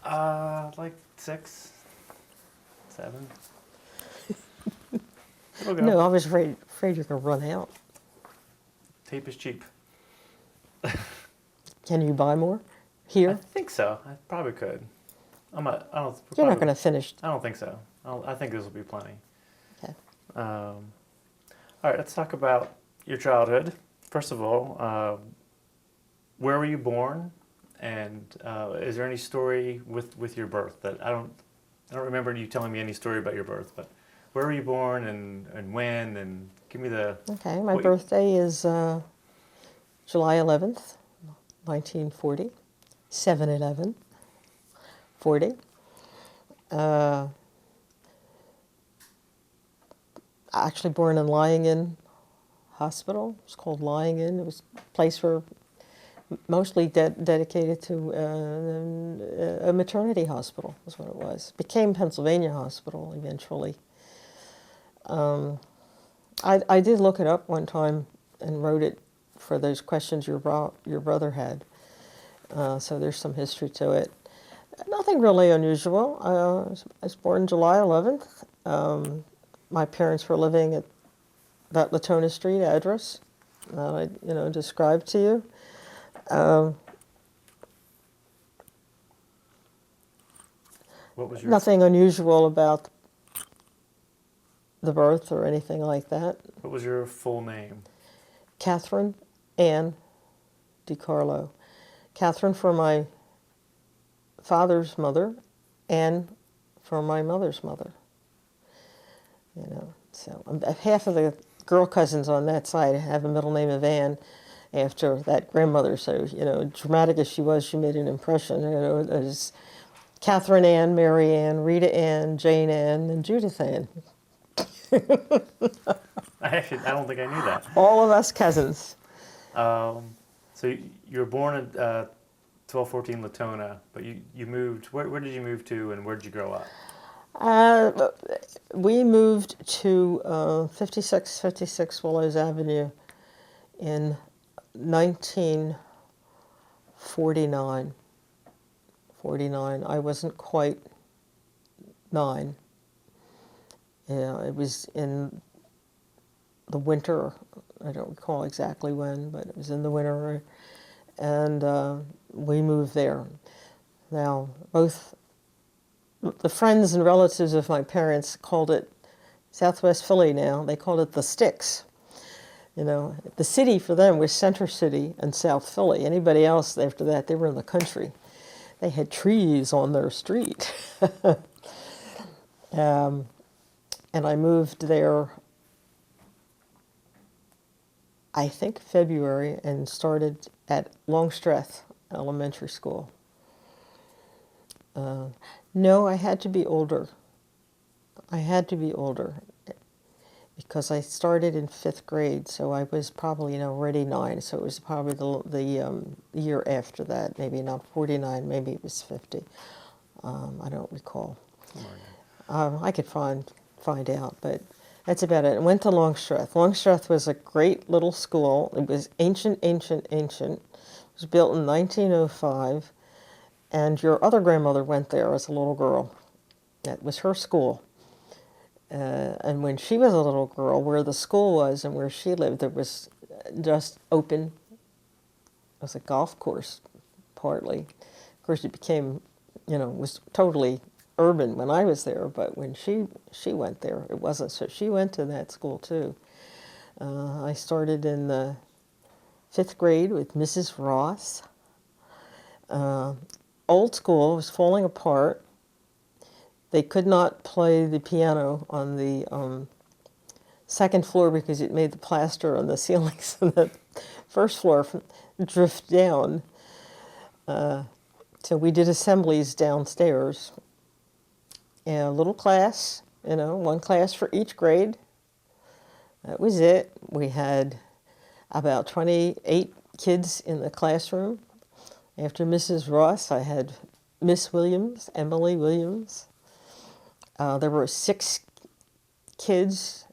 Like 6, 7. It'll go. No, I was afraid you're going to run out. Tape is cheap. Can you buy more I here? think so. I probably could. I'm not. I don't. You're not probably- going to finish. I don't think so. I think this will be plenty. Okay. All right. Let's talk about your childhood. First of all, where were you born, and is there any story with your birth that I don't remember you telling me any story about your birth, but where were you born and when, and give me the. Okay, my what- birthday is July 11th, 1940, 7/11/40. Actually born in Lying-in Hospital. It was called Lying-in. It was a place for mostly dedicated to a maternity hospital, was what it was. Became Pennsylvania Hospital eventually. I did look it up one time and wrote it for those questions your brother had. So there's some history to it. Nothing really unusual. I was born July 11th. My parents were living at that Latona Street address that I described to you. What was your Nothing unusual about the birth or anything like that. What was your full name? Katherine Ann DiCarlo. Katherine for my father's mother, Ann for my mother's mother. So half of the girl cousins on that side have a middle name of Ann after that grandmother. So, dramatic as she was, she made an impression. There's Catherine Ann, Mary Ann, Rita Ann, Jane Ann, and Judith Ann. I don't think I knew that. All of us cousins. So you were born at 1214 Latona, but you moved. Where did you move to, and where did you grow up? We moved to 5656 Willows Avenue in 1949. I wasn't quite 9. Yeah, it was in the winter. I don't recall exactly when, but it was in the winter, and we moved there. Now, both the friends and relatives of my parents called it Southwest Philly now. They called it the Sticks. The city for them was Center City and South Philly. Anybody else after that, they were in the country. They had trees on their street. And I moved there, I think February, and started at Longstreth Elementary School. No, I had to be older. Because I started in 5th grade, so I was probably already 9. So it was probably the year after that, maybe not 49, maybe it was 50. I don't recall. I could find out, but that's about it. I went to Longstreth. Longstreth was a great little school. It was ancient. It was built in 1905. And your other grandmother went there as a little girl. That was her school. And when she was a little girl, where the school was and where she lived, it was just open. It was a golf course, partly. Of course, it became, was totally urban when I was there, but when she went there, it wasn't. So she went to that school, too. I started in the 5th grade with Mrs. Ross. Old school was falling apart. They could not play the piano on the 2nd floor because it made the plaster on the ceilings on the 1st floor drift down. So we did assemblies downstairs. And a little class, one class for each grade. That was it. We had about 28 kids in the classroom. After Mrs. Ross, I had Miss Williams, Emily Williams. There were 6 kids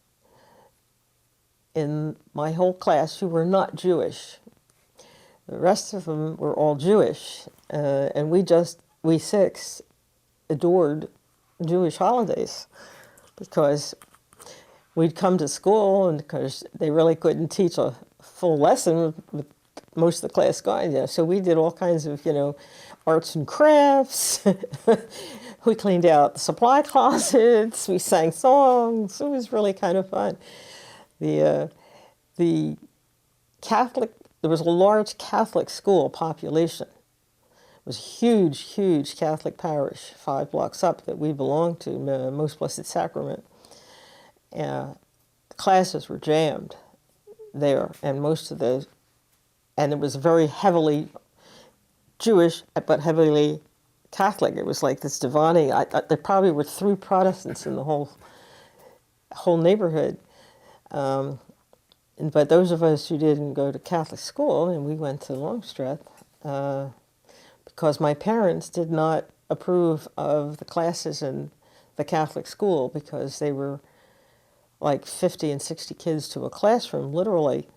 in my whole class who were not Jewish. The rest of them were all Jewish, and we we six adored Jewish holidays because we'd come to school, and because they really couldn't teach a full lesson with most of the class going, so we did all kinds of, arts and crafts. We cleaned out the supply closets. We sang songs. It was really kind of fun. The Catholic, there was a large Catholic school population. It was a huge, huge Catholic parish 5 blocks up that we belonged to, Most Blessed Sacrament. The classes were jammed there, and most of those, and it was very heavily Jewish, but heavily Catholic. It was like this dividing. There probably were 3 Protestants in the whole neighborhood. But those of us who didn't go to Catholic school, and we went to Longstreth, because my parents did not approve of the classes in the Catholic school, because they were like 50 and 60 kids to a classroom, literally.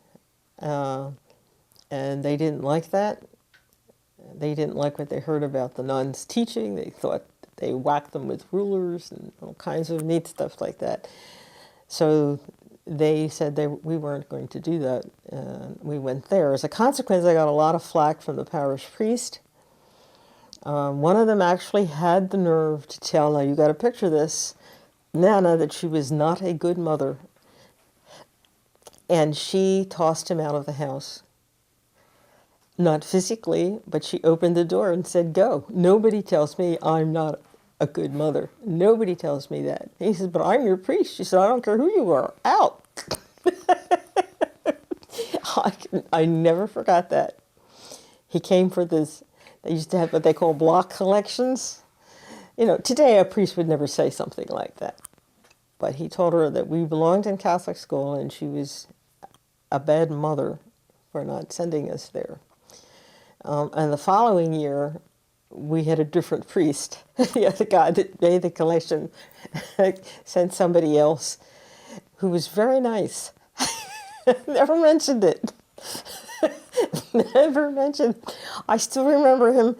And they didn't like that. They didn't like what they heard about the nuns teaching. They thought they whacked them with rulers and all kinds of neat stuff like that. So they said we weren't going to do that. We went there. As a consequence, I got a lot of flack from the parish priest. One of them actually had the nerve to tell, now you got to picture this, Nana, that she was not a good mother. And she tossed him out of the house. Not physically, but she opened the door and said, go. Nobody tells me I'm not a good mother. Nobody tells me that. And he says, but I'm your priest. She said, I don't care who you are. Out. I never forgot that. He came for this. They used to have what they call block collections. Today a priest would never say something like that. But he told her that we belonged in Catholic school and she was a bad mother for not sending us there. And the following year, we had a different priest. The guy that made the collection sent somebody else who was very nice. Never mentioned it. Never mentioned. I still remember him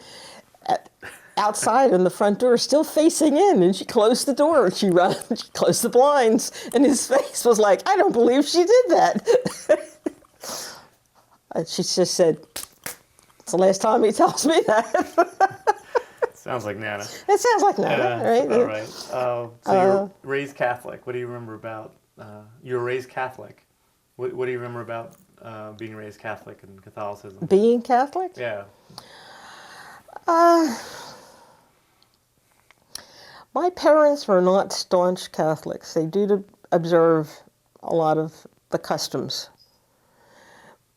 outside in the front door, still facing in, and she closed the door. She closed the blinds, and his face was like, I don't believe she did that. And she just said, it's the last time he tells me that. Sounds like Nana. It sounds like Nana, right? All right. So you're raised Catholic. What do you remember about, you were raised Catholic. What do you remember about being raised Catholic and Catholicism? Being Catholic? Yeah. My parents were not staunch Catholics. They do observe a lot of the customs.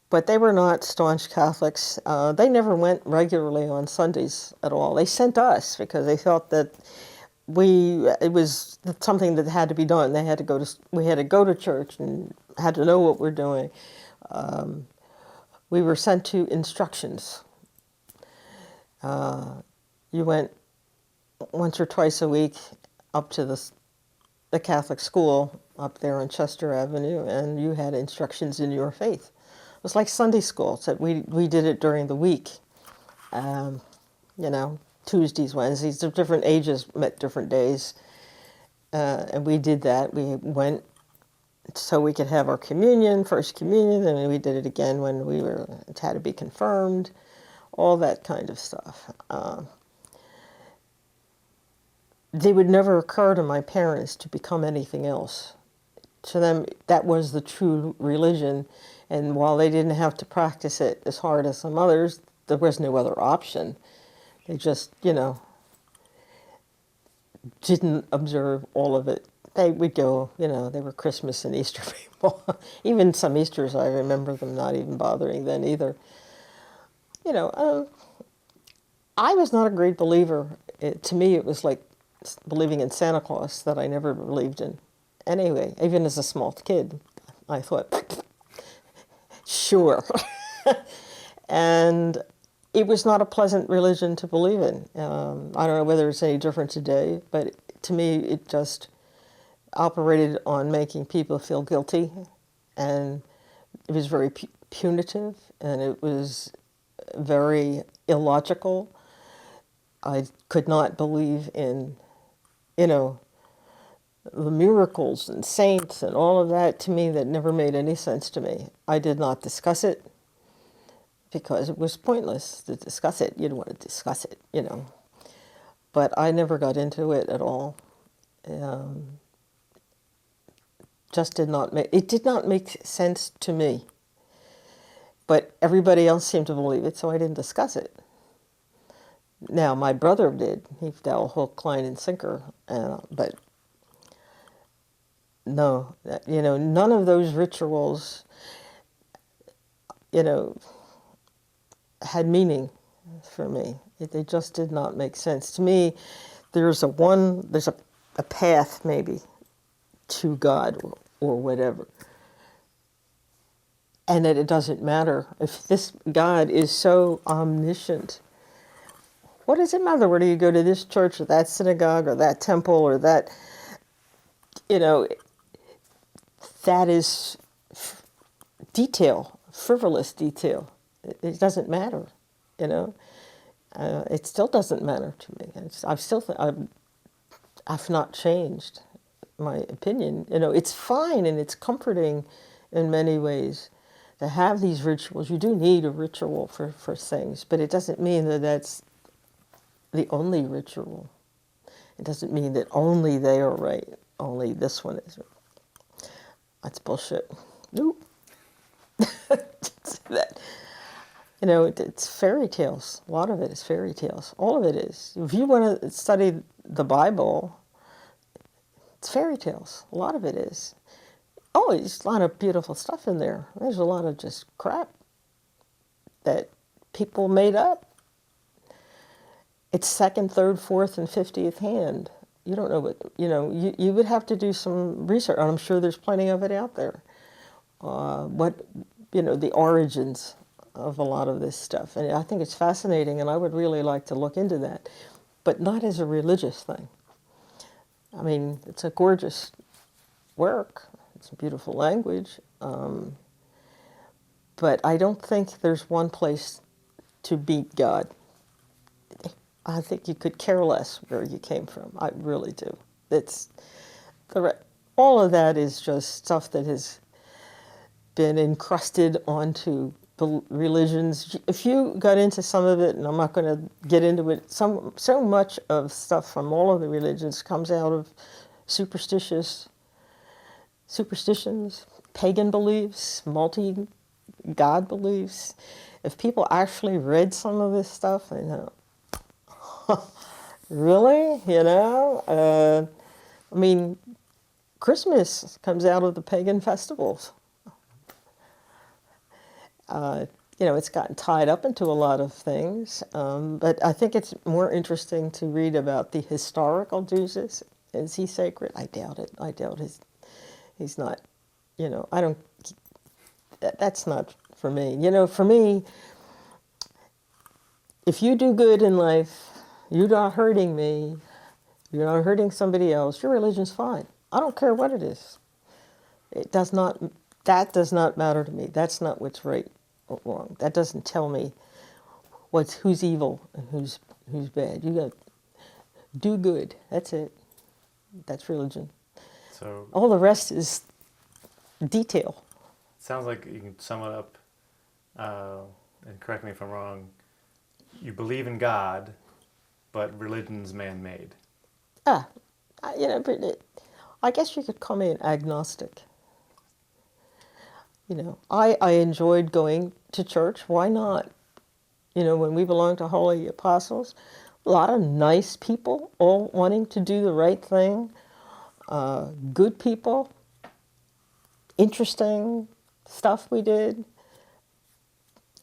But they were not staunch Catholics. They never went regularly on Sundays at all. They sent us because they felt that it was something that had to be done. We had to go to church and had to know what we're doing. We were sent to instructions. You went once or twice a week up to the Catholic school up there on Chester Avenue, and you had instructions in your faith. It was like Sunday school, except we did it during the week. Tuesdays, Wednesdays, different ages met different days. And we did that. We went so we could have our communion, first communion, and we did it again when it had to be confirmed, all that kind of stuff. They would never occur to my parents to become anything else. To them, that was the true religion. And while they didn't have to practice it as hard as some others, there was no other option. They just, didn't observe all of it. They would go, they were Christmas and Easter people. Even some Easters, I remember them not even bothering then either. I was not a great believer. To me, it was like believing in Santa Claus that I never believed in. Anyway, even as a small kid, I thought, sure. And it was not a pleasant religion to believe in. I don't know whether it's any different today, but to me it just operated on making people feel guilty, and it was very punitive, and it was very illogical. I could not believe in, you know, the miracles and saints and all of that. To me, that never made any sense to me. I did not discuss it because it was pointless to discuss it. You don't want to discuss it, you know. But I never got into it at all. Just did not make, it did not make sense to me. But everybody else seemed to believe it, so I didn't discuss it. Now, my brother did. He fell hook, line, and sinker. But no, you know, none of those rituals, you know, had meaning for me. They just did not make sense. To me, there's a path maybe to God or whatever. And that it doesn't matter. If this God is so omniscient, what does it matter whether you go to this church or that synagogue or that temple or that, you know, that is detail, frivolous detail. It doesn't matter, you know. It still doesn't matter to me. I've not changed my opinion. You know, it's fine and it's comforting in many ways to have these rituals. You do need a ritual for things, but it doesn't mean that that's the only ritual. It doesn't mean that only they are right, only this one is right. That's bullshit. Nope. That, you know, it's fairy tales. A lot of it is fairy tales. All of it is. If you want to study the Bible, it's fairy tales. A lot of it is. Oh, there's a lot of beautiful stuff in there. There's a lot of just crap that people made up. It's second, third, fourth, and 50th hand. You don't know what, you know, you would have to do some research, and I'm sure there's plenty of it out there. What, you know, the origins of a lot of this stuff. And I think it's fascinating, and I would really like to look into that, but not as a religious thing. I mean, it's a gorgeous work. It's a beautiful language. But I don't think there's one place to beat God. I think you could care less where you came from. I really do. It's all of that is just stuff that has been encrusted onto the religions. If you got into some of it, and I'm not going to get into it, so much of stuff from all of the religions comes out of superstitions, pagan beliefs, multi-god beliefs. If people actually read some of this stuff, they know, really? You know? I mean, Christmas comes out of the pagan festivals. You know, it's gotten tied up into a lot of things, but I think it's more interesting to read about the historical Jesus. Is he sacred? I doubt it. I doubt he's not, you know, that's not for me. You know, for me, if you do good in life, you're not hurting me, you're not hurting somebody else, your religion's fine. I don't care what it is. That does not matter to me. That's not what's right or wrong. That doesn't tell me who's evil and who's bad. You got to do good. That's it. That's religion. So all the rest is detail. Sounds like you can sum it up, and correct me if I'm wrong. You believe in God, but religion's man-made. You know, but I guess you could call me an agnostic. You know, I enjoyed going to church. Why not? You know, when we belonged to Holy Apostles, a lot of nice people, all wanting to do the right thing, good people, interesting stuff we did.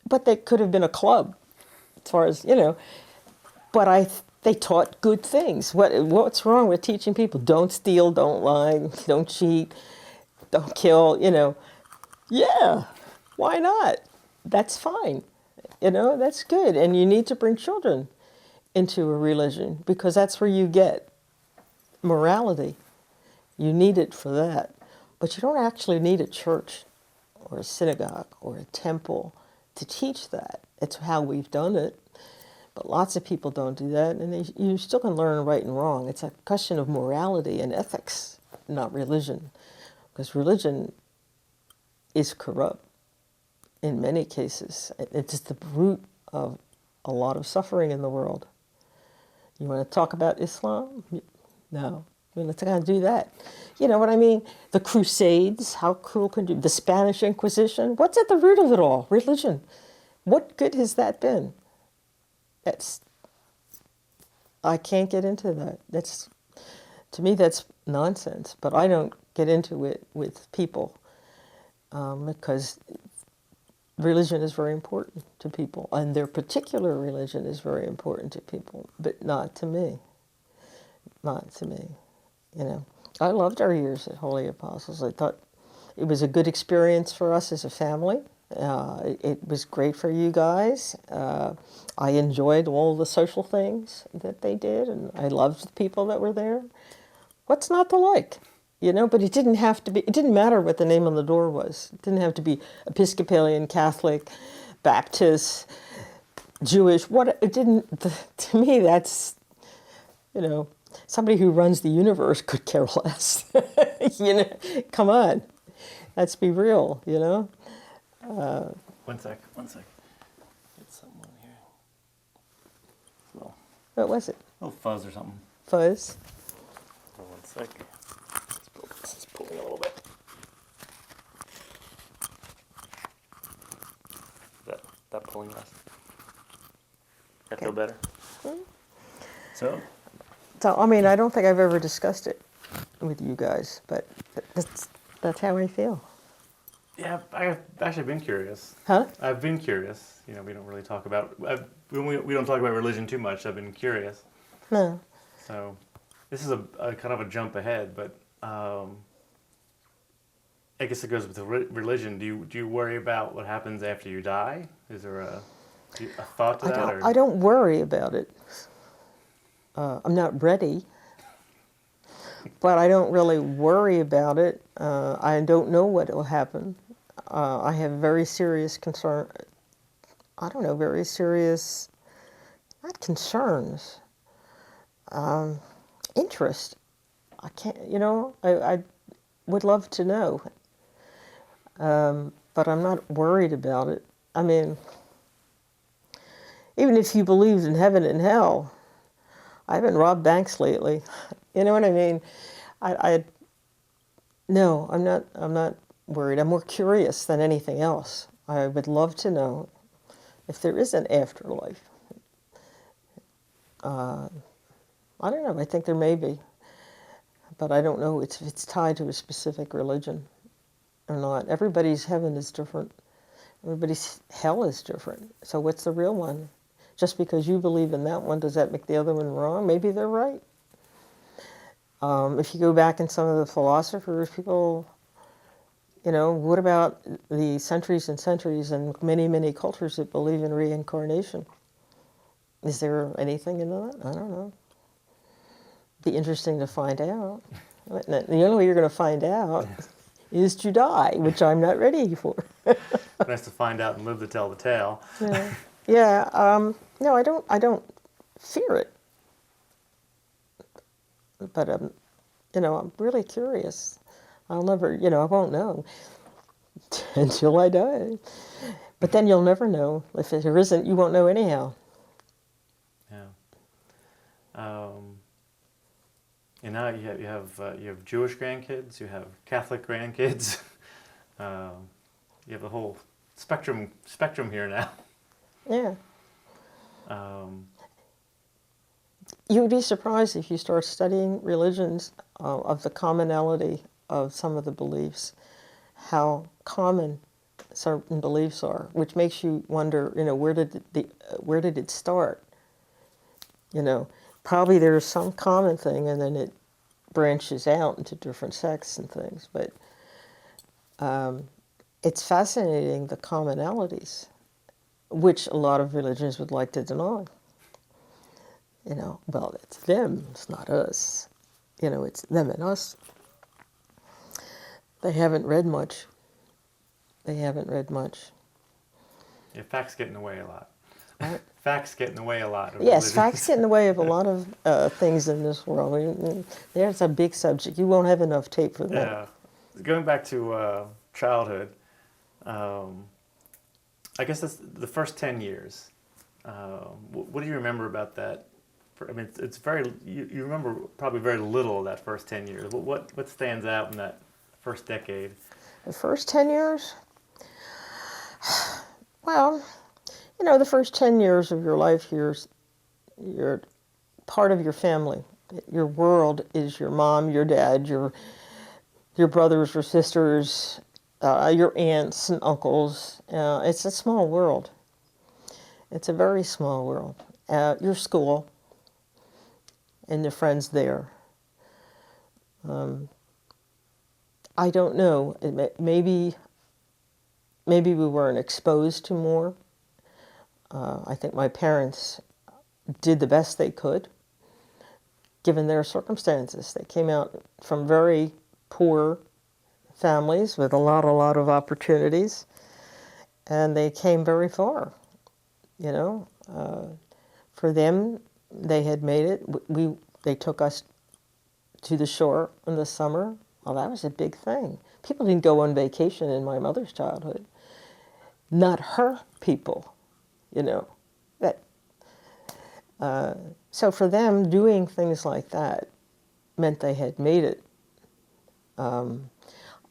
But they could have been a club, as far as, you know. But they taught good things. What's wrong with teaching people? Don't steal, don't lie, don't cheat, don't kill, you know. Yeah, why not? That's fine. You know, that's good. And you need to bring children into a religion because that's where you get morality. You need it for that. But you don't actually need a church or a synagogue or a temple to teach that. It's how we've done it. Lots of people don't do that, and you still can learn right and wrong. It's a question of morality and ethics, not religion, because religion is corrupt in many cases. It's the root of a lot of suffering in the world. You want to talk about Islam? No. We're not going to do that. You know what I mean? The Crusades, how cruel can you be? The Spanish Inquisition, what's at the root of it all? Religion. What good has that been? I can't get into that. To me, that's nonsense. But I don't get into it with people because religion is very important to people, and their particular religion is very important to people, but not to me. Not to me. You know, I loved our years at Holy Apostles. I thought it was a good experience for us as a family. It was great for you guys. I enjoyed all the social things that they did, and I loved the people that were there. What's not to like? You know, but it didn't have to be, it didn't matter what the name on the door was. It didn't have to be Episcopalian, Catholic, Baptist, Jewish, it didn't, to me that's, you know, somebody who runs the universe could care less. You know, come on, let's be real, you know. One sec. Get something on here. What was it? A little fuzz or something. Fuzz? Hold on 1 sec. It's pulling a little bit. That pulling less. That feel better? Mm-hmm. So, I mean, I don't think I've ever discussed it with you guys, but that's how I feel. yeah, I've actually been curious. Huh? I've been curious. You know, we don't really talk about, we don't talk about religion too much. I've been curious. No. So, this is a kind of a jump ahead, but I guess it goes with the religion. Do you worry about what happens after you die? Is there a thought to that? I don't worry about it. I'm not ready, but I don't really worry about it. I don't know what will happen. I have very serious concern. I don't know, very serious, not concerns, interest. I can't, you know, I would love to know, but I'm not worried about it. I mean, even if you believed in heaven and hell, I haven't robbed banks lately. You know what I mean? No, I'm not worried. I'm more curious than anything else. I would love to know if there is an afterlife. I don't know. I think there may be, but I don't know if it's tied to a specific religion or not. Everybody's heaven is different. Everybody's hell is different. So what's the real one? Just because you believe in that one, does that make the other one wrong? Maybe they're right. If you go back in some of the philosophers, people, you know, what about the centuries and centuries and many, many cultures that believe in reincarnation? Is there anything in that? I don't know. Be interesting to find out. The only way you're going to find out is to die, which I'm not ready for. Nice to find out and live to tell the tale. Yeah. Yeah, no, I don't fear it. But, you know, I'm really curious. I'll never, you know, I won't know until I die. But then you'll never know. If there isn't, you won't know anyhow. Yeah. And now you have Jewish grandkids, you have Catholic grandkids. You have the whole spectrum here now. Yeah. You would be surprised if you start studying religions of the commonality of some of the beliefs, how common certain beliefs are, which makes you wonder, you know, where did it start? You know, probably there's some common thing, and then it branches out into different sects and things. But it's fascinating, the commonalities, which a lot of religions would like to deny. You know, well, it's them, it's not us. You know, it's them and us. They haven't read much. They haven't read much. Yeah, facts get in the way a lot. Right? facts get in the way a lot of Yes, religion. facts get in the way of a lot of things in this world. There's a big subject. You won't have enough tape for that. Yeah. Going back to childhood, um, I guess that's the first 10 years. What do you remember about that? I mean, it's very, you remember probably very little of that first 10 years. What stands out in that first decade? The first 10 years? Well, you know, the first 10 years of your life, you're part of your family. Your world is your mom, your dad, your brothers or sisters, your aunts and uncles. It's a small world. It's a very small world. Your school and the friends there. I don't know. Maybe we weren't exposed to more. I think my parents did the best they could, given their circumstances. They came out from very poor families with a lot of opportunities, and they came very far. You know, for them, they had made it. They took us to the shore in the summer. Well, that was a big thing. People didn't go on vacation in my mother's childhood. Not her people, you know. So for them, doing things like that meant they had made it. And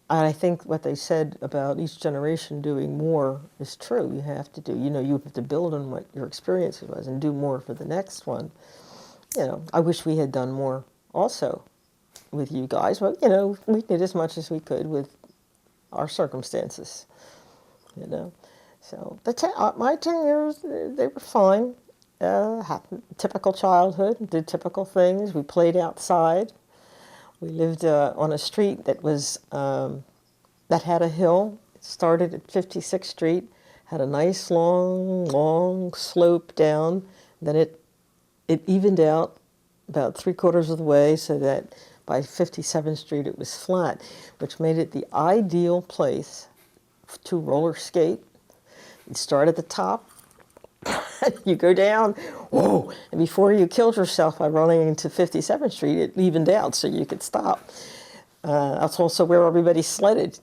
I think what they said about each generation doing more is true. You have to do, you know, you have to build on what your experience was and do more for the next one. You know, I wish we had done more also with you guys, but, you know, we did as much as we could with our circumstances, you know. So my 10 years, they were fine. Typical childhood, did typical things. We played outside. We lived on a street that was that had a hill. It started at 56th Street, had a nice long slope down. Then it evened out about 3/4 of the way, so that by 57th Street it was flat, which made it the ideal place to roller skate. You start at the top, you go down, whoa, and before you killed yourself by running into 57th Street, it evened out so you could stop. That's also where everybody sledded.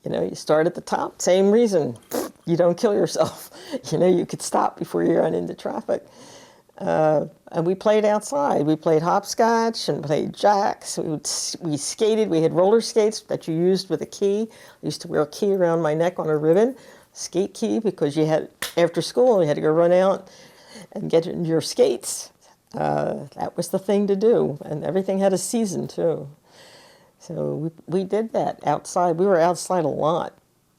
You know, you start at the top, same reason, you don't kill yourself. You know, you could stop before you run into traffic. And we played outside. We played hopscotch and played jacks. We skated. We had roller skates that you used with a key. I used to wear a key around my neck on a ribbon, skate key, because you had, after school, you had to go run out and get your skates. That was the thing to do. And everything had a season, too. So we did that outside. We were outside a lot,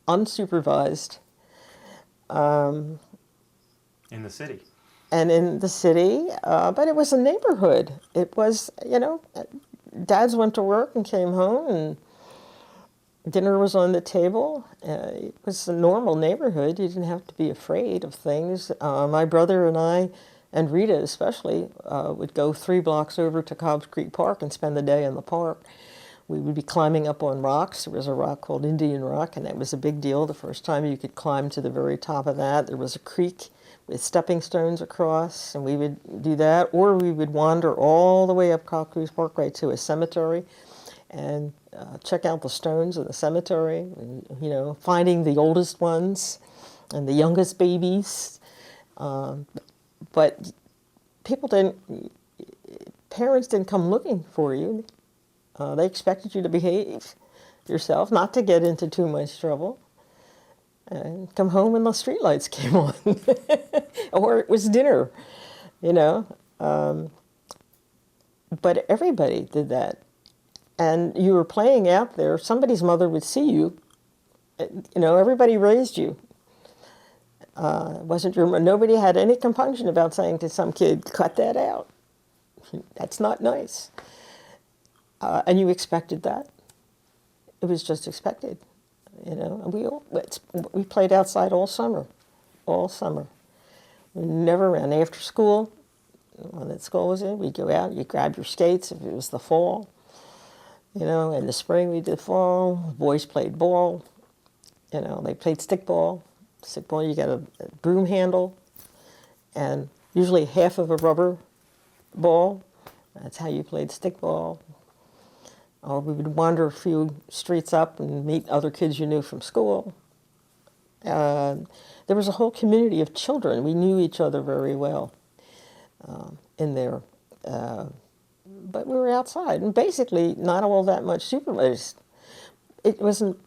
unsupervised. In the city. And in the city, but it was a neighborhood. It was, you know, dads went to work and came home, and dinner was on the table. It was a normal neighborhood. You didn't have to be afraid of things. My brother and I, and Rita especially, would go 3 blocks over to Cobbs Creek Park and spend the day in the park. We would be climbing up on rocks. There was a rock called Indian Rock, and that was a big deal. The first time you could climb to the very top of that. There was a creek with stepping stones across, and we would do that. Or we would wander all the way up Cobbs Creek Parkway to a cemetery and check out the stones in the cemetery, and, you know, finding the oldest ones and the youngest babies. But parents didn't come looking for you. They expected you to behave yourself, not to get into too much trouble, and come home when the streetlights came on, or it was dinner, you know. But everybody did that, and you were playing out there. Somebody's mother would see you. You know, everybody raised you. Wasn't your nobody had any compunction about saying to some kid, "Cut that out. That's not nice." And you expected that. It was just expected, you know. And we played outside all summer. We never ran after school. When that school was in, we'd go out. You grab your skates if it was the fall. You know, in the spring we did fall. Boys played ball. You know, they played stickball. Stickball, you got a broom handle, and usually half of a rubber ball. That's how you played stickball. Or we would wander a few streets up and meet other kids you knew from school. There was a whole community of children. We knew each other very well in there. But we were outside, and basically not all that much supervised. It wasn't.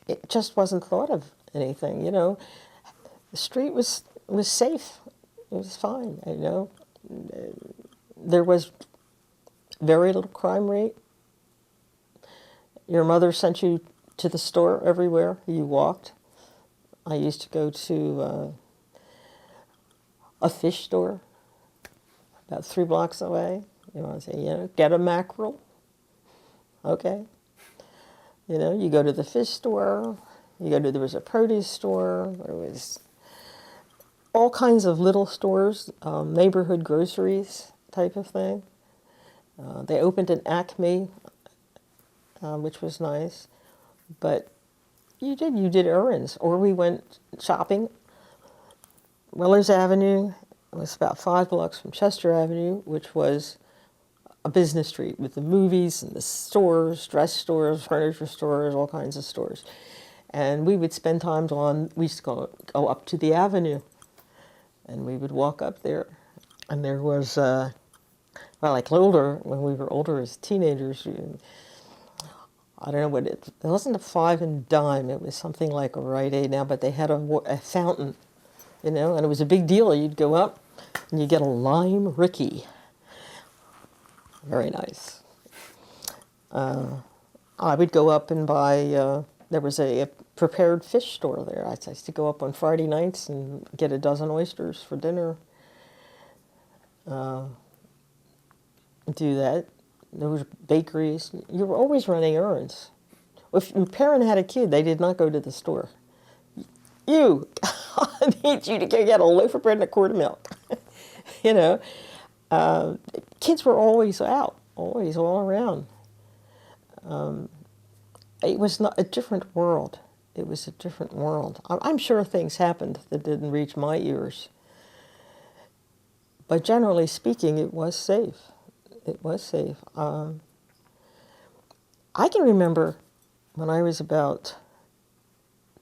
It just wasn't thought of anything, you know. The street was safe. It was fine, you know. There was very little crime rate. Your mother sent you to the store everywhere you walked. I used to go to a fish store about 3 blocks away. You want to say, you know, get a mackerel. Okay. You know, you go to the fish store. There was a produce store. There was all kinds of little stores, neighborhood groceries type of thing. They opened an Acme, which was nice. But you did errands. Or we went shopping. Willers Avenue was about 5 blocks from Chester Avenue, which was a business street with the movies and the stores, dress stores, furniture stores, all kinds of stores. And we would spend times we used to go up to the avenue, and we would walk up there. And there was, when we were older as teenagers, I don't know what it wasn't a 5 and dime, it was something like a Rite Aid now, but they had a fountain, you know, and it was a big deal. You'd go up and you get a lime Ricky. Very nice. I would go up and buy, there was a prepared fish store there. I used to go up on Friday nights and get a dozen oysters for dinner. Do that. There was bakeries. You were always running errands. If your parent had a kid, they did not go to the store. I need you to go get a loaf of bread and a quart of milk. You know. Kids were always out, always all around. It was not a different world. It was a different world. I'm sure things happened that didn't reach my ears. But generally speaking, it was safe. It was safe. I can remember when I was about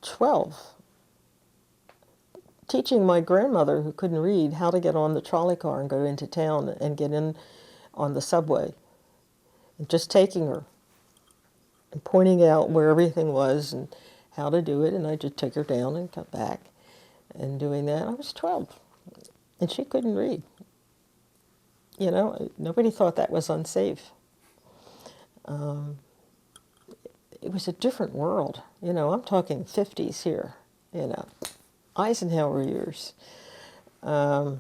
12, teaching my grandmother, who couldn't read, how to get on the trolley car and go into town and get in on the subway. And just taking her and pointing out where everything was and how to do it. And I just took her down and come back and doing that. I was 12, and she couldn't read. You know, nobody thought that was unsafe. It was a different world. You know, I'm talking 50s here, you know. Eisenhower years. It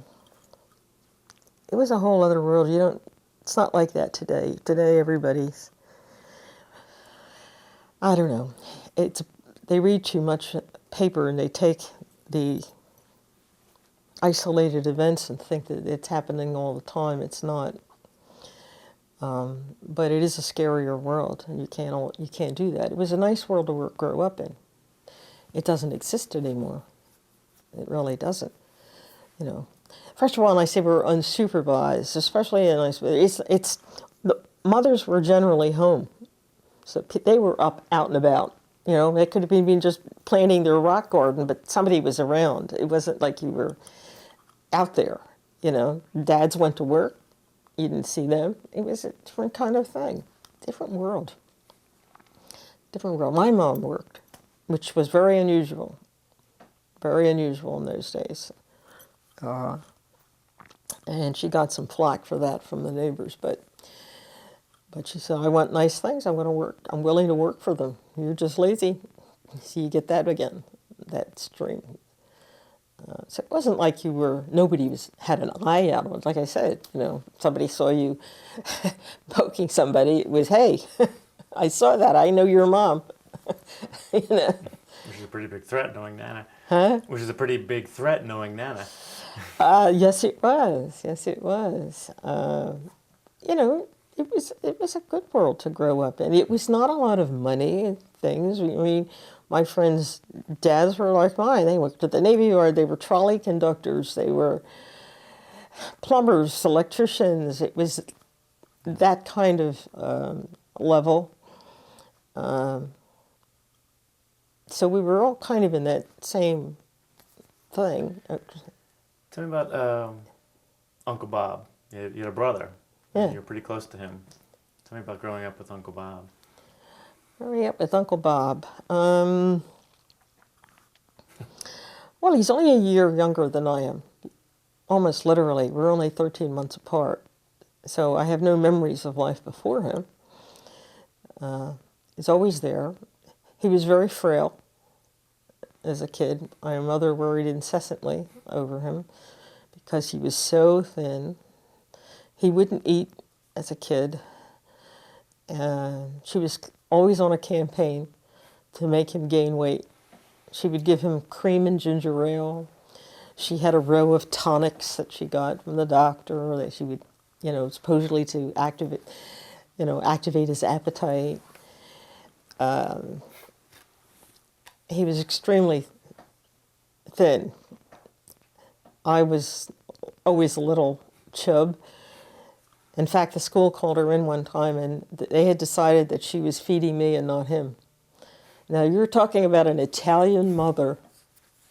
was a whole other world. It's not like that today. Today everybody's, I don't know. They read too much paper and they take the isolated events and think that it's happening all the time. It's not. But it is a scarier world, and you can't do that. It was a nice world to grow up in. It doesn't exist anymore. It really doesn't. You know, first of all, and I say we're unsupervised, especially in it's the mothers were generally home, so they were out and about. You know, they could have been just planting their rock garden, but somebody was around. It wasn't like you were out there. You know, dads went to work. You didn't see them. It was a different kind of thing, different world. Different world. My mom worked, which was very unusual in those days. And she got some flack for that from the neighbors, but she said, I want nice things, I want to work, I'm willing to work for them. You're just lazy. So you get that again, that stream. So it wasn't like nobody had an eye out on it. Like I said, you know, somebody saw you poking somebody, it was, hey, I saw that, I know your mom. You know. Which is a pretty big threat, knowing Nana. Huh? Which is a pretty big threat, knowing Nana. Yes, it was. Yes, it was. You know, it was a good world to grow up in. It was not a lot of money and things. I mean, My friends' dads were like mine. They worked at the Navy Yard. They were trolley conductors. They were plumbers, electricians. It was that kind of level. So we were all kind of in that same thing. Tell me about Uncle Bob. You had a brother. Yeah. And you're pretty close to him. Tell me about growing up with Uncle Bob. Growing up with Uncle Bob. Well, he's only a year younger than I am. Almost literally. We're only 13 months apart. So I have no memories of life before him. He's always there. He was very frail as a kid. My mother worried incessantly over him because he was so thin. He wouldn't eat as a kid. She was always on a campaign to make him gain weight. She would give him cream and ginger ale. She had a row of tonics that she got from the doctor that she would, supposedly to activate his appetite. He was extremely thin. I was always a little chub. In fact, the school called her in one time and they had decided that she was feeding me and not him. Now, you're talking about an Italian mother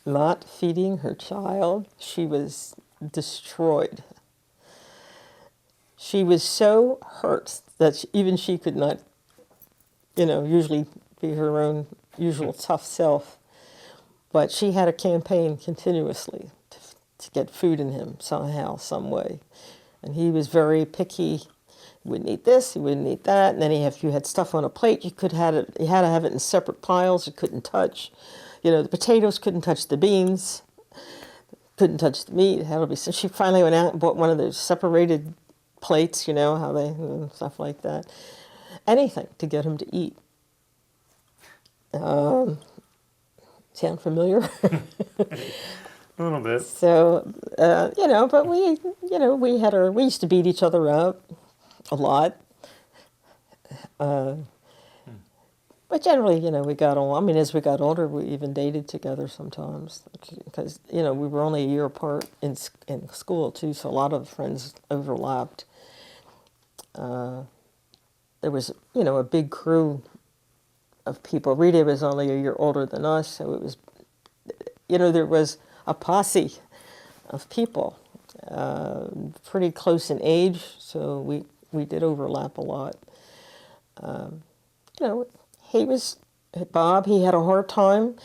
not feeding her child. She was destroyed. She was so hurt that even she could not, usually be her own usual tough self. But she had a campaign continuously to get food in him somehow, some way. And he was very picky. He wouldn't eat this, he wouldn't eat that. And then if you had stuff on a plate, you had to have it in separate piles you couldn't touch. The potatoes couldn't touch the beans, couldn't touch the meat. It had to be. So she finally went out and bought one of those separated plates, how they, stuff like that. Anything to get him to eat. Sound familiar? A little bit. So, but we used to beat each other up a lot. But generally, we got along. I mean, as we got older, we even dated together sometimes because, we were only a year apart in school, too, so a lot of friends overlapped. There was, a big crew of people. Rita was only a year older than us, so it was, there was a posse of people, pretty close in age, so we did overlap a lot. Bob, he had a hard time.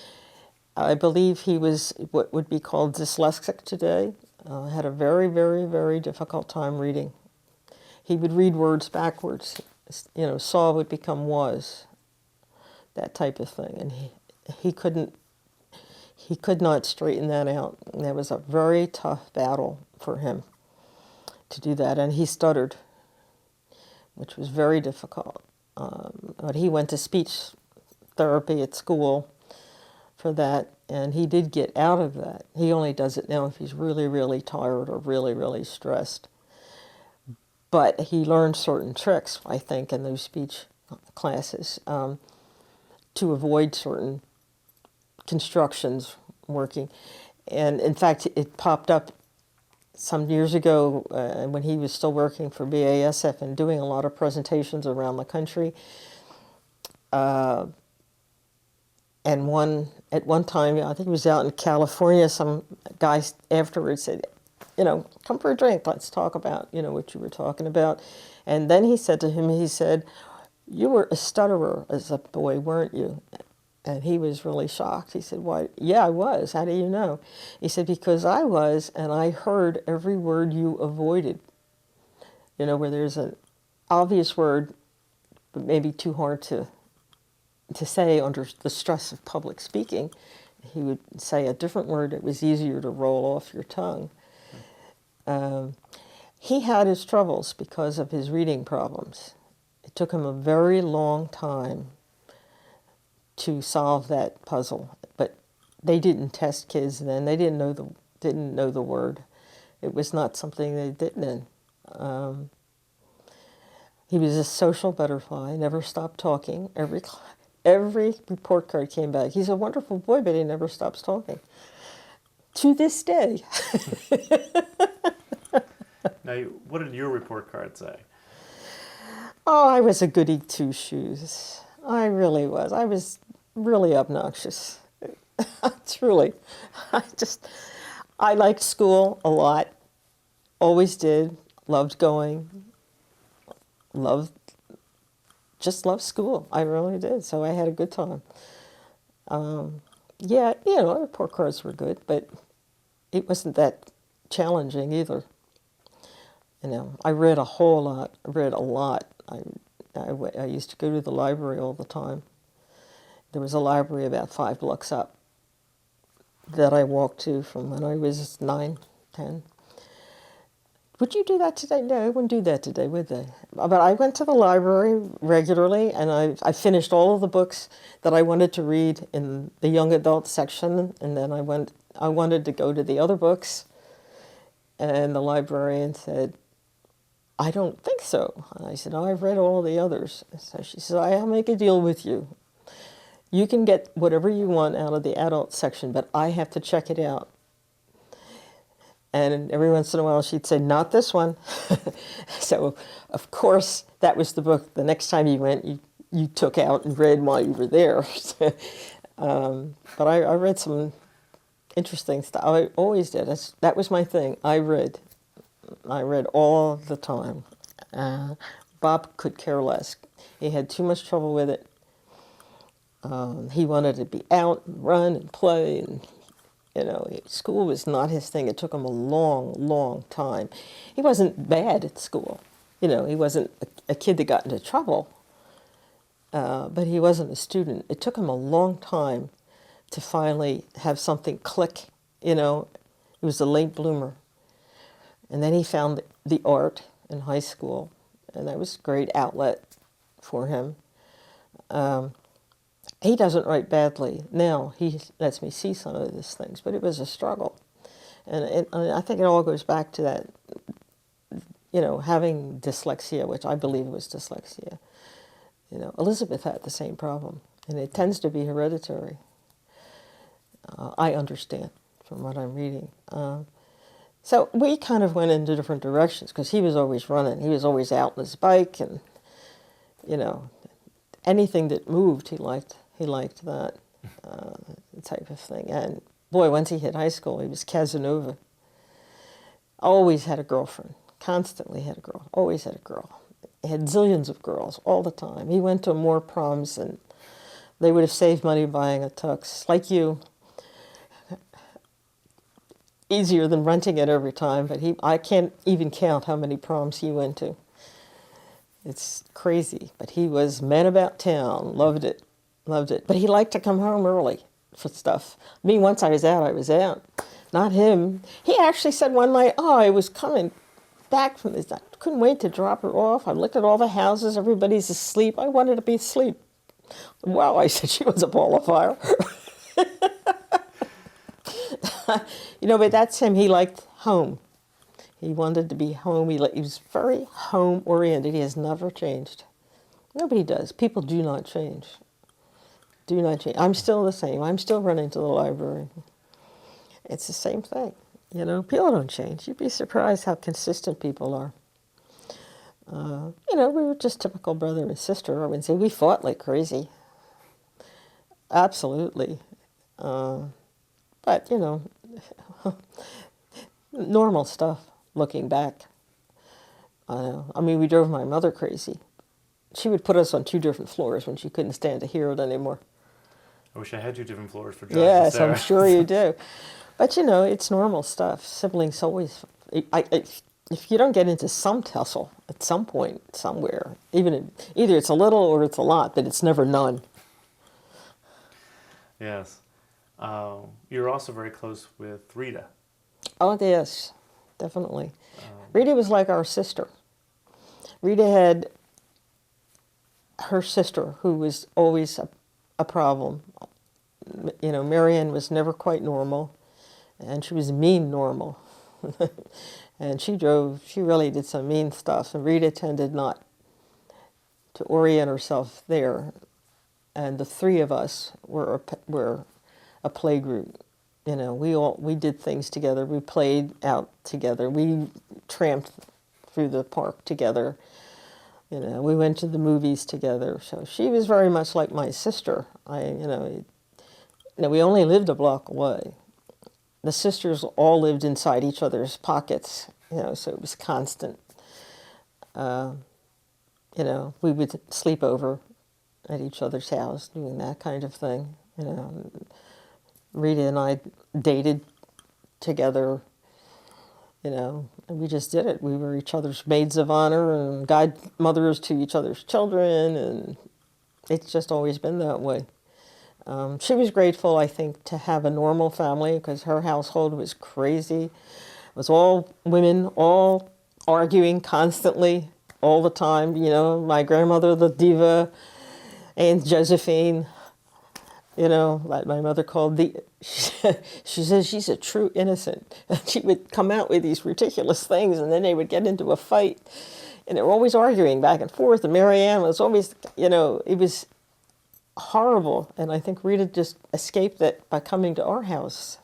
I believe he was what would be called dyslexic today. Had a very, very, very difficult time reading. He would read words backwards. Saw would become was. That type of thing. And he could not straighten that out. And that was a very tough battle for him to do that. And he stuttered, which was very difficult. But he went to speech therapy at school for that, and he did get out of that. He only does it now if he's really, really tired or really, really stressed. But he learned certain tricks, I think, in those speech classes to avoid certain constructions working. And in fact, it popped up some years ago when he was still working for BASF and doing a lot of presentations around the country. And at one time, I think he was out in California, some guy afterwards said, come for a drink, let's talk about, what you were talking about. And then he said to him, you were a stutterer as a boy, weren't you? And he was really shocked. He said, why? Yeah, I was. How do you know? He said, because I was, and I heard every word you avoided. Where there's an obvious word, but maybe too hard to say under the stress of public speaking. He would say a different word that was easier to roll off your tongue. He had his troubles because of his reading problems. It took him a very long time to solve that puzzle, but they didn't test kids then. They didn't know the word. It was not something they did then. He was a social butterfly, never stopped talking. Every report card came back. He's a wonderful boy, but he never stops talking. To this day. Now, what did your report card say? Oh, I was a goody two-shoes. I really was. I was really obnoxious. Truly. I liked school a lot. Always did. Loved going. Just loved school. I really did. So I had a good time. Yeah, report cards were good, but it wasn't that challenging either. I read a whole lot. I read a lot. I used to go to the library all the time. There was a library about 5 blocks up that I walked to from when I was 9, 10. Would you do that today? No, I wouldn't do that today, would they? But I went to the library regularly, and I finished all of the books that I wanted to read in the young adult section, and then I wanted to go to the other books, and the librarian said, I don't think so. And I said, oh, I've read all the others. So she said, I'll make a deal with you. You can get whatever you want out of the adult section, but I have to check it out. And every once in a while she'd say, not this one. So, of course, that was the book. The next time you went, you took out and read while you were there. But I read some interesting stuff. I always did. That was my thing. I read all the time. Bob could care less. He had too much trouble with it. He wanted to be out and run and play, and school was not his thing. It took him a long, long time. He wasn't bad at school. He wasn't a kid that got into trouble, but he wasn't a student. It took him a long time to finally have something click. He was a late bloomer. And then he found the art in high school, and that was a great outlet for him. He doesn't write badly now. He lets me see some of these things, but it was a struggle. And I think it all goes back to that, having dyslexia, which I believe was dyslexia. Elizabeth had the same problem, and it tends to be hereditary. I understand from what I'm reading. So we kind of went into different directions because he was always running. He was always out on his bike, and anything that moved, he liked that type of thing. And boy, once he hit high school, he was Casanova. Always had a girlfriend. Constantly had a girl. Always had a girl. He had zillions of girls all the time. He went to more proms than they would have saved money buying a tux, like you. Easier than renting it every time, but I can't even count how many proms he went to. It's crazy, but he was man about town, loved it. But he liked to come home early for stuff. Me, once I was out. Not him. He actually said one night, I was coming back from this. I couldn't wait to drop her off. I looked at all the houses, everybody's asleep. I wanted to be asleep. Wow, I said, she was a ball of fire. But that's him. He liked home. He wanted to be home. He was very home-oriented. He has never changed. Nobody does. People do not change. Do not change. I'm still the same. I'm still running to the library. It's the same thing. People don't change. You'd be surprised how consistent people are. We were just typical brother and sister. I wouldn't say we fought like crazy. Absolutely. But, normal stuff, looking back. We drove my mother crazy. She would put us on 2 different floors when she couldn't stand to hear it anymore. I wish I had 2 different floors for Josh. Yes, I'm sure you do. But, it's normal stuff. Siblings always... if you don't get into some tussle at some point, somewhere, either it's a little or it's a lot, but it's never none. Yes. You're also very close with Rita. Oh, yes, definitely. Rita was like our sister. Rita had her sister, who was always a problem. Marianne was never quite normal, and she was mean normal. And she really did some mean stuff, and Rita tended not to orient herself there. and the three of us were a play group. You know, we did things together. We played out together. We tramped through the park together. You know, we went to the movies together. So she was very much like my sister. We only lived a block away. The sisters all lived inside each other's pockets. You know, so it was constant. You know, we would sleep over at each other's house, doing that kind of thing. You know, Rita and I dated together. You know, and we just did it. We were each other's maids of honor and godmothers to each other's children, and it's just always been that way. She was grateful, I think, to have a normal family because her household was crazy. It was all women, all arguing constantly, all the time. You know, my grandmother, the diva, Aunt Josephine, you know, like my mother called she says she's a true innocent. She would come out with these ridiculous things, and then they would get into a fight, and they were always arguing back and forth. And Marianne was always, you know, it was horrible. And I think Rita just escaped that by coming to our house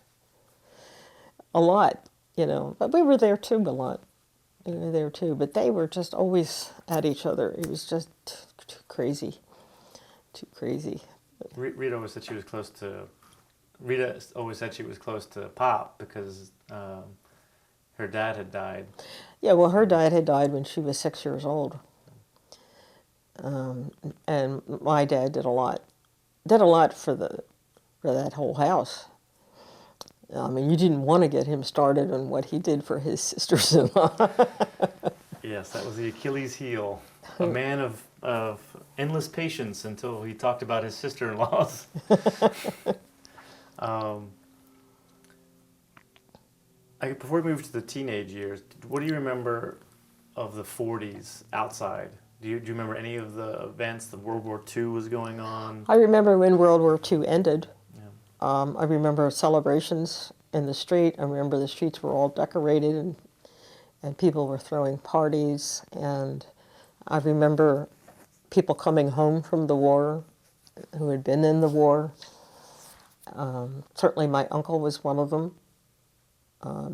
a lot, you know. But we were there too a lot. We were there too. But they were just always at each other. It was just too crazy. Too crazy. Rita always said she was close to. Rita always said she was close to Pop because her dad had died. Yeah, well, her dad had died when she was 6 years old, and my dad did a lot for that whole house. I mean, you didn't want to get him started on what he did for his sisters-in-law. Yes, that was the Achilles heel. A man of endless patience until he talked about his sister-in-laws. Before we move to the teenage years, what do you remember of the 40s outside? Do you remember any of the events? The World War II was going on? I remember when World War II ended. Yeah. I remember celebrations in the street. I remember the streets were all decorated and people were throwing parties. And I remember people coming home from the war who had been in the war. Certainly my uncle was one of them.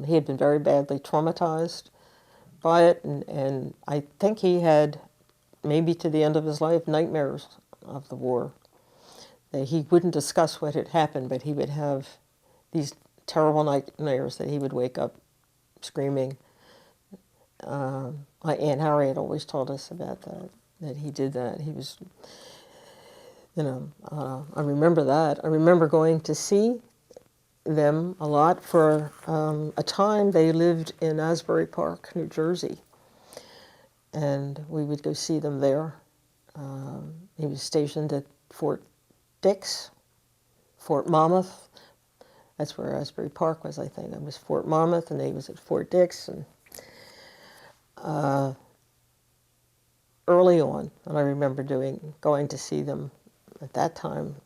He had been very badly traumatized by it, and I think he had, maybe to the end of his life, nightmares of the war. He wouldn't discuss what had happened, but he would have these terrible nightmares that he would wake up screaming. My Aunt Harriet always told us about that he did that. He was, you know, I remember that. I remember going to see them a lot. For a time, they lived in Asbury Park, New Jersey, and we would go see them there. He was stationed at Fort Dix, Fort Monmouth. That's where Asbury Park was, I think. It was Fort Monmouth, and he was at Fort Dix. And early on, and I remember going to see them at that time.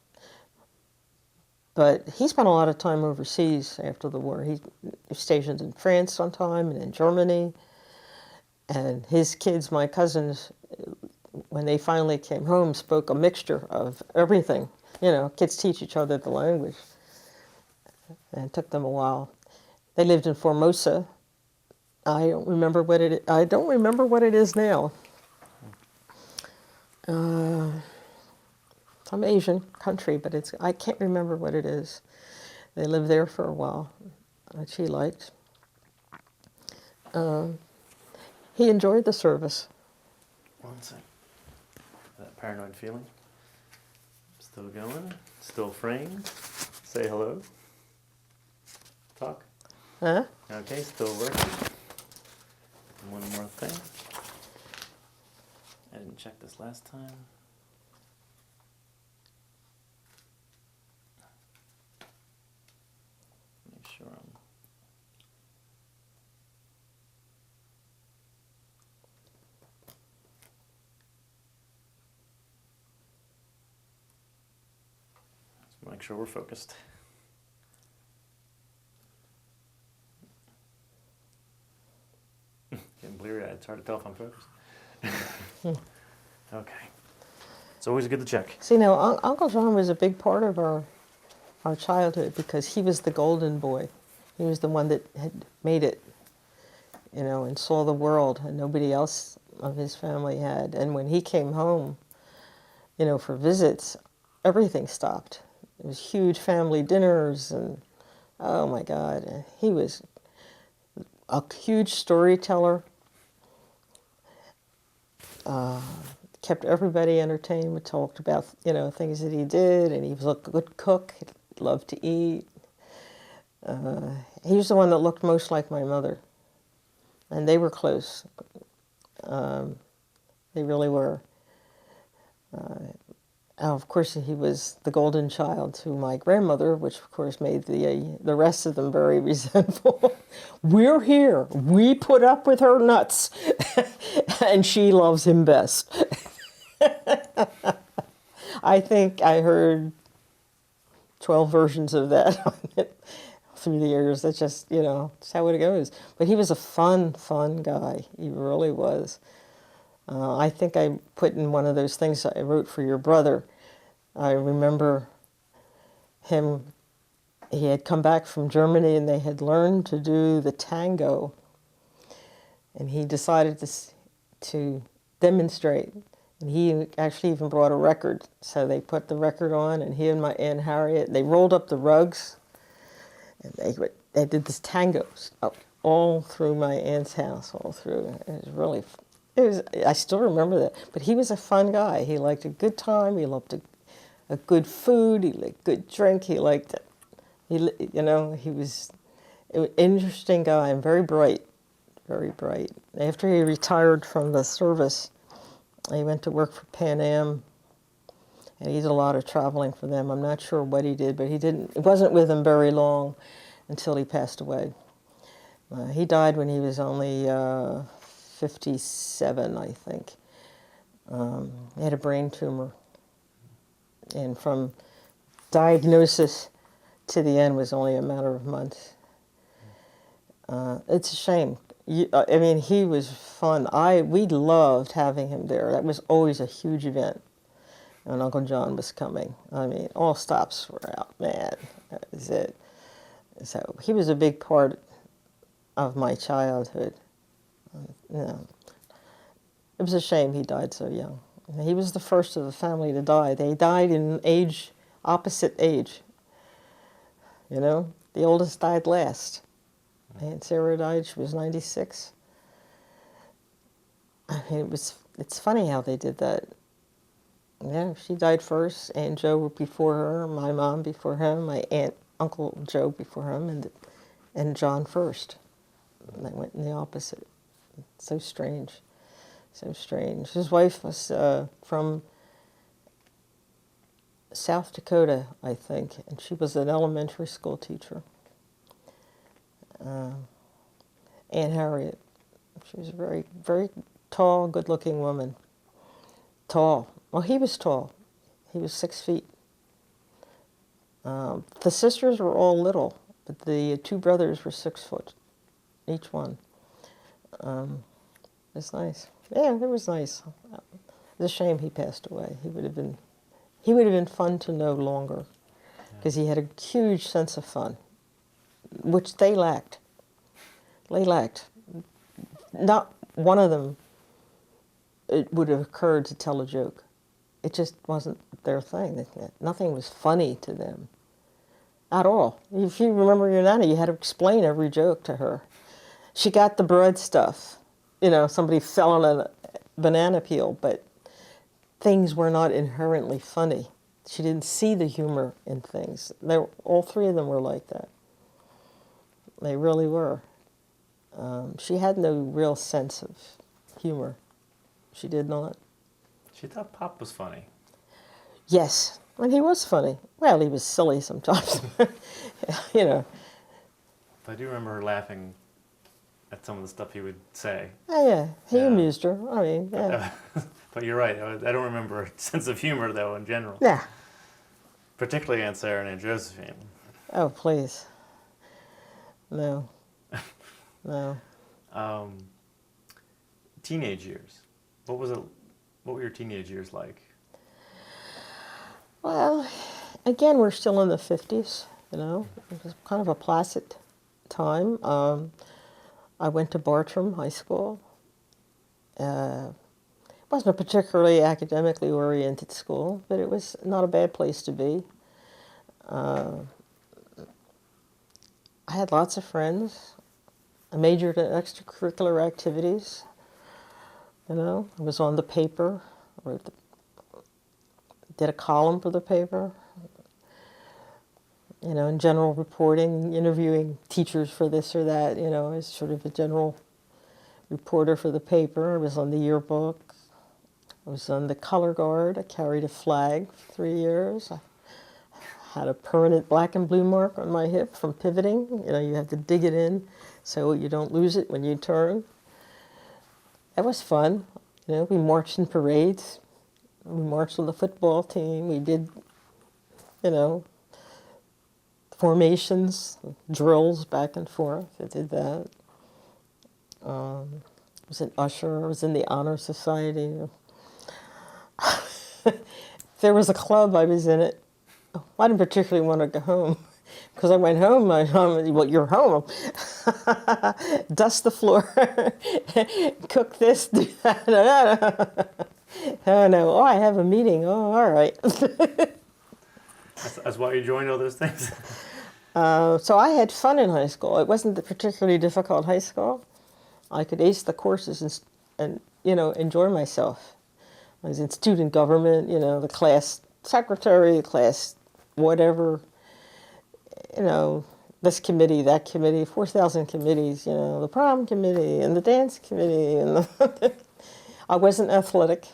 But he spent a lot of time overseas after the war. He was stationed in France sometime and in Germany. And his kids, my cousins, when they finally came home, spoke a mixture of everything. You know, kids teach each other the language. And it took them a while. They lived in Formosa. I don't remember what it is now. Some Asian country, but I can't remember what it is. They lived there for a while, that she liked. He enjoyed the service. One second. That paranoid feeling. Still going. Still framed. Say hello. Talk. Huh? Okay, still working. One more thing. I didn't check this last time. Make sure I'm... Let's make sure we're focused. Getting bleary-eyed. It's hard to tell if I'm focused. Okay. It's always good to check. See, now, Uncle John was a big part of our childhood because he was the golden boy. He was the one that had made it, and saw the world, and nobody else of his family had. And when he came home, for visits, everything stopped. It was huge family dinners, and oh my God, he was a huge storyteller. Kept everybody entertained. We talked about, things that he did, and he was a good cook. He loved to eat. He was the one that looked most like my mother, and they were close. They really were. Of course, he was the golden child to my grandmother, which of course made the rest of them very resentful. We're here. We put up with her nuts, and she loves him best. I think I heard 12 versions of that through the years. That's just, that's how it goes. But he was a fun guy. He really was. I think I put in one of those things I wrote for your brother. I remember him, he had come back from Germany and they had learned to do the tango. And he decided to demonstrate. And he actually even brought a record. So they put the record on, and he and my Aunt Harriet, they rolled up the rugs, and they did this tango all through my aunt's house, all through. I still remember that. But he was a fun guy. He liked a good time. He loved a good food. He liked good drink. He liked it. He was an interesting guy and very bright, very bright. After he retired from the service, he went to work for Pan Am, and he did a lot of traveling for them. I'm not sure what he did, but it wasn't with them very long until he passed away. He died when he was only 57, I think. He had a brain tumor, and from diagnosis to the end was only a matter of months. It's a shame. He was fun. We loved having him there. That was always a huge event when Uncle John was coming. All stops were out, man. That was it. So he was a big part of my childhood. It was a shame he died so young. He was the first of the family to die. They died in opposite age. The oldest died last. Aunt Sarah died, she was 96. It's funny how they did that. Yeah, she died first, Aunt Joe before her, my mom before him, my Uncle Joe before him, and John first. And they went in the opposite. So strange. So strange. His wife was from South Dakota, I think, and she was an elementary school teacher. Aunt Harriet. She was a very, very tall, good-looking woman. Tall. Well, he was tall. He was 6 feet. The sisters were all little, but the two brothers were 6 foot, each one. It was nice. Yeah, it was nice. It's a shame he passed away. He would have been fun to know longer, because he had a huge sense of fun, which they lacked. They lacked. Not one of them, it would have occurred to tell a joke. It just wasn't their thing. Nothing was funny to them at all. If you remember your Nana, you had to explain every joke to her. She got the bread stuff. Somebody fell on a banana peel, but things were not inherently funny. She didn't see the humor in things. All three of them were like that. They really were. She had no real sense of humor. She did not. She thought Pop was funny. Yes, and he was funny. Well, he was silly sometimes. But I do remember her laughing at some of the stuff he would say. Oh, yeah, he amused her. Yeah. But you're right. I don't remember a sense of humor, though, in general. Yeah. Particularly Aunt Sarah and Aunt Josephine. Oh, please. No. No. Teenage years. What were your teenage years like? Well, again, we're still in the 50s, you know. It was kind of a placid time. I went to Bartram High School. It wasn't a particularly academically oriented school, but it was not a bad place to be. I had lots of friends. I majored in extracurricular activities. You know, I was on the paper, did a column for the paper, you know, in general reporting, interviewing teachers for this or that, you know, as sort of a general reporter for the paper. I was on the yearbook. I was on the color guard. I carried a flag for 3 years. I had a permanent black and blue mark on my hip from pivoting. You know, you have to dig it in so you don't lose it when you turn. That was fun. You know, we marched in parades. We marched on the football team. We did, you know, formations, drills back and forth. I did that. I was an usher. I was in the honor society. If there was a club, I was in it. I didn't particularly want to go home because I went home. Well, you're home. Dust the floor, cook this, do that. Oh no! Oh, I have a meeting. Oh, all right. That's why you joined all those things? So I had fun in high school. It wasn't a particularly difficult high school. I could ace the courses and you know, enjoy myself. I was in student government, you know, the class secretary, class whatever, you know, this committee, that committee, 4,000 committees, you know, the prom committee and the dance committee. And I wasn't athletic.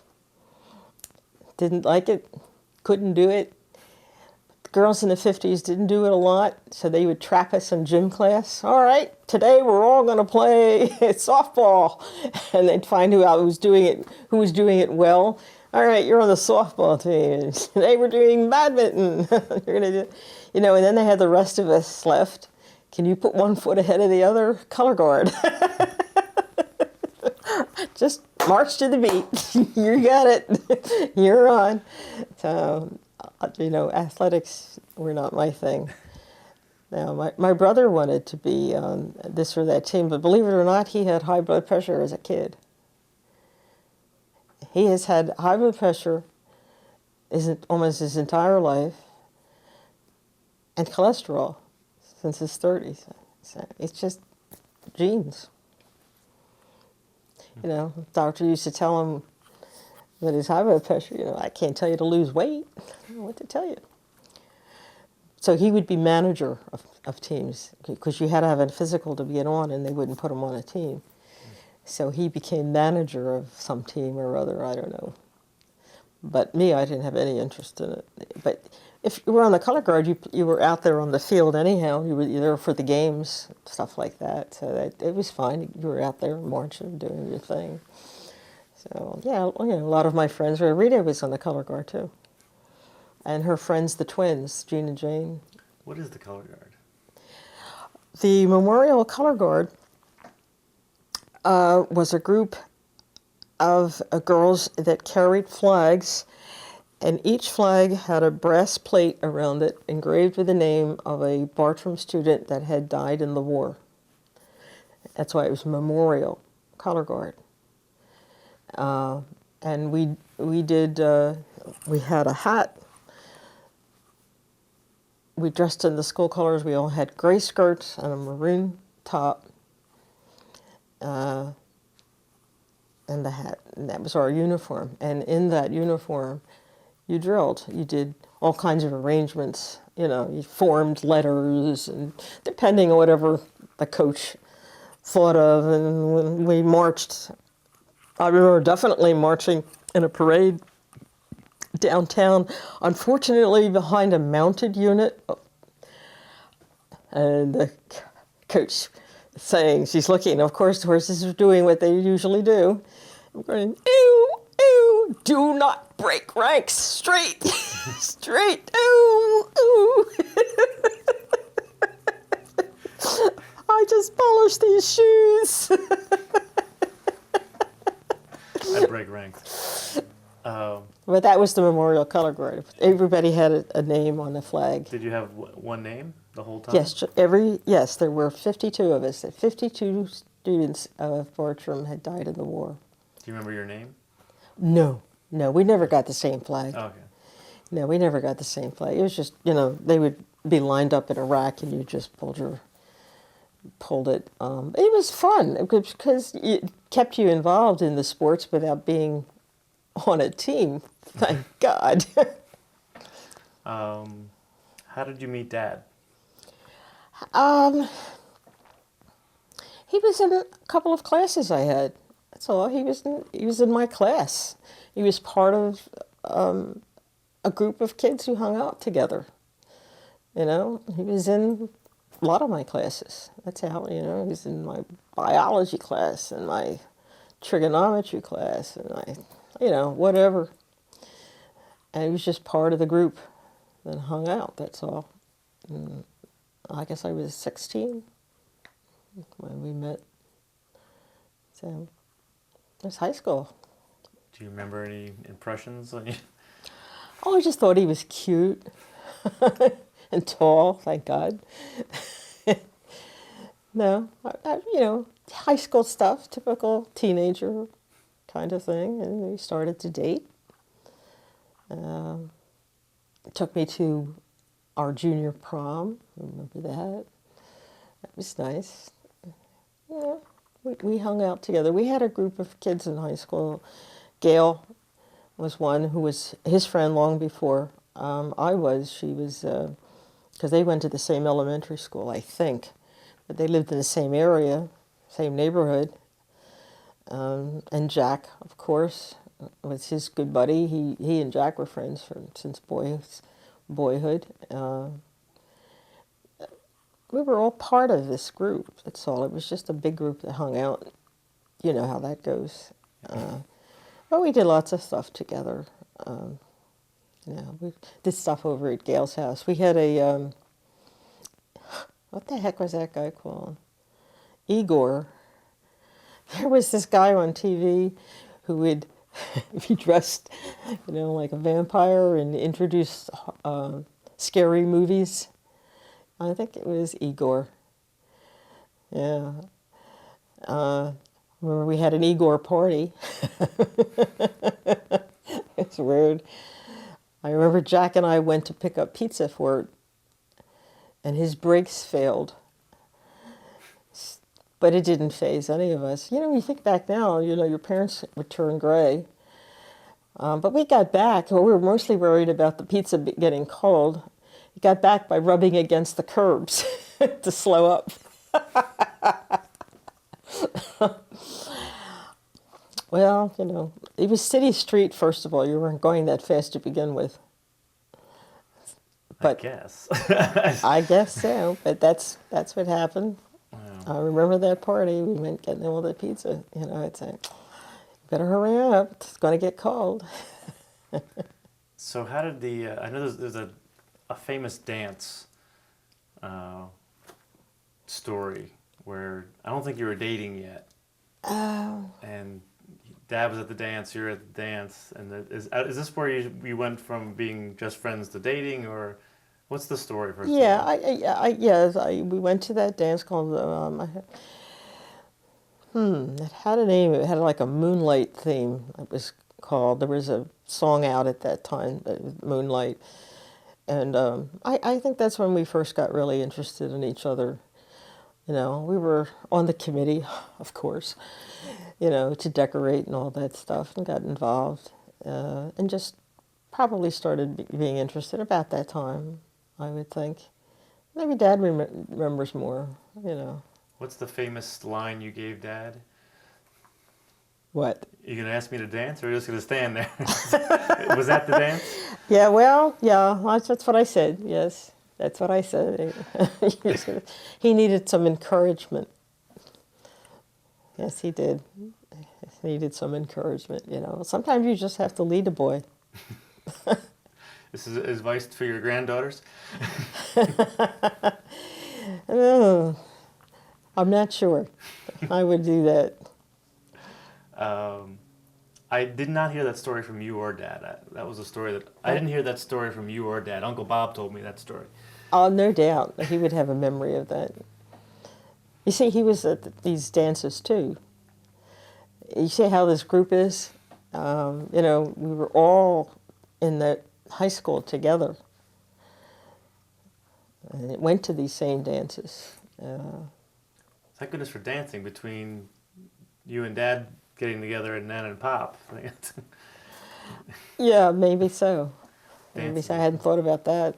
Didn't like it. Couldn't do it. The girls in the 50s didn't do it a lot, so they would trap us in gym class. All right, today we're all going to play softball. And they'd find who was doing it well. All right, you're on the softball team. Today we're doing badminton. You're going to do, you know, and then they had the rest of us left. Can you put one foot ahead of the other? Color guard. Just march to the beat. You got it. You're on. So, you know, athletics were not my thing. Now, my brother wanted to be on this or that team, but believe it or not, he had high blood pressure as a kid. He has had high blood pressure almost his entire life and cholesterol since his 30s. So it's just genes. You know, the doctor used to tell him that his high blood pressure, you know, I can't tell you to lose weight. I don't know what to tell you. So he would be manager of teams because you had to have a physical to get on and they wouldn't put him on a team. So he became manager of some team or other, I don't know. But me, I didn't have any interest in it. But if you were on the color guard, you were out there on the field anyhow. You were there for the games, stuff like that. So it was fine. You were out there marching, doing your thing. So yeah, you know, a lot of my friends. Rita was on the color guard too, and her friends, the twins, Jean and Jane. What is the color guard? The Memorial Color Guard was a group of girls that carried flags, and each flag had a brass plate around it engraved with the name of a Bartram student that had died in the war. That's why it was Memorial Color Guard. And we had a hat. We dressed in the school colors. We all had gray skirts and a maroon top. And the hat, and that was our uniform. And in that uniform, you drilled. You did all kinds of arrangements. You know, you formed letters, and depending on whatever the coach thought of. And when we marched, I remember definitely marching in a parade downtown, unfortunately behind a mounted unit. And the coach saying, she's looking, of course, the horses are doing what they usually do. I'm going, ew, ew, do not break ranks, straight, straight, ooh, ooh. I just polished these shoes. I break ranks. But that was the memorial color guard. Everybody had a name on the flag. Did you have one name the whole time? Yes, yes, there were 52 of us. 52 students of Bartram had died in the war. Do you remember your name? No, no, we never got the same flag. Oh, okay. No, we never got the same flag. It was just, they would be lined up in a rack and you just pulled it. It was fun because it kept you involved in the sports without being on a team. Thank God. How did you meet Dad? He was in a couple of classes I had. That's all. He was in my class. He was part of a group of kids who hung out together. He was in a lot of my classes. That's how, he was in my biology class and my trigonometry class and whatever. And he was just part of the group that hung out, that's all. And I guess I was 16 when we met. So it was high school. Do you remember any impressions on you? Oh, I just thought he was cute and tall, thank God. No, high school stuff, typical teenager kind of thing. And we started to date. Took me to our junior prom. I remember that. That was nice. Yeah, we hung out together. We had a group of kids in high school. Gail was one who was his friend long before I was. She was, because they went to the same elementary school, I think. But they lived in the same area, same neighborhood. And Jack, of course, was his good buddy. He and Jack were friends since boyhood. We were all part of this group, that's all. It was just a big group that hung out. You know how that goes. But we did lots of stuff together. We did stuff over at Gail's house. We had a, what the heck was that guy called? Igor. There was this guy on TV who would be dressed, like a vampire and introduce scary movies. I think it was Igor. Yeah. Remember we had an Igor party. It's weird. I remember Jack and I went to pick up pizza for it, and his brakes failed. But it didn't faze any of us. When you think back now, your parents would turn gray. But we got back. Well, we were mostly worried about the pizza getting cold. We got back by rubbing against the curbs to slow up. Well, it was city street, first of all. You weren't going that fast to begin with. But I guess. I guess so. But that's what happened. Wow. I remember that party. We went getting all the pizza. I'd say, better hurry up. It's going to get cold. So how did I know there's a famous dance story where I don't think you were dating yet. Oh. And Dad was at the dance, you're at the dance, and is this where you went from being just friends to dating, or what's the story first? Yeah, we went to that dance called, it had a name, it had like a moonlight theme, it was called. There was a song out at that time, Moonlight, and I think that's when we first got really interested in each other. We were on the committee, of course, to decorate and all that stuff, and got involved, and just probably started being interested about that time, I would think. Maybe Dad remembers more, What's the famous line you gave Dad? What? You gonna ask me to dance, or are you just gonna stand there? Was that the dance? Yeah, well, yeah, that's what I said, yes. That's what I said. He needed some encouragement. Yes, he did. He needed some encouragement, Sometimes you just have to lead a boy. This is advice for your granddaughters? Oh, I'm not sure I would do that. I did not hear that story from you or Dad. That was a story that I didn't hear that story from you or Dad. Uncle Bob told me that story. Oh, no doubt. He would have a memory of that. You see, he was at these dances too. You see how this group is? You know, we were all in the high school together. And it went to these same dances. Thank goodness for dancing between you and Dad getting together and Nan and Pop. Yeah, maybe so. Maybe Dancing. so. I hadn't thought about that.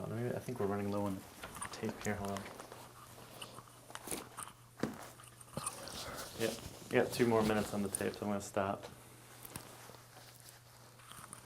Maybe, I think we're running low on tape here. Hold on. Yep, we got 2 more minutes on the tape, so I'm going to stop.